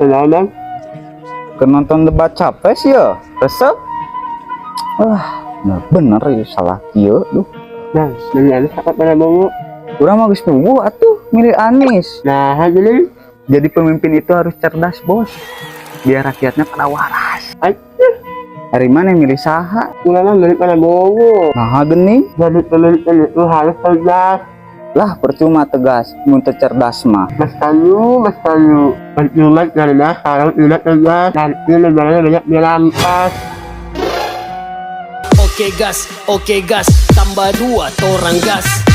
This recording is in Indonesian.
Kenapa? Nonton debat capres ya, resep. Wah, bener ya salah kieu duh. Nah, milih Anies apa Prabowo? Urang mah geus puguh atuh milih Anies. Nah, gini. Jadi pemimpin itu harus cerdas, Bos. Biar rakyatnya pada waras. Hari mana yang milih saha? Ulama milih Prabowo. Nah, geuning. Jadi pemimpin itu harus tegas. Lah percuma tegas, mun teu cerdas mah. Mas Kayu. Percuma cerdas kalau tidak tegas. Nanti negaranya banyak dirampas. Oke gas, tambah 2 torang gas.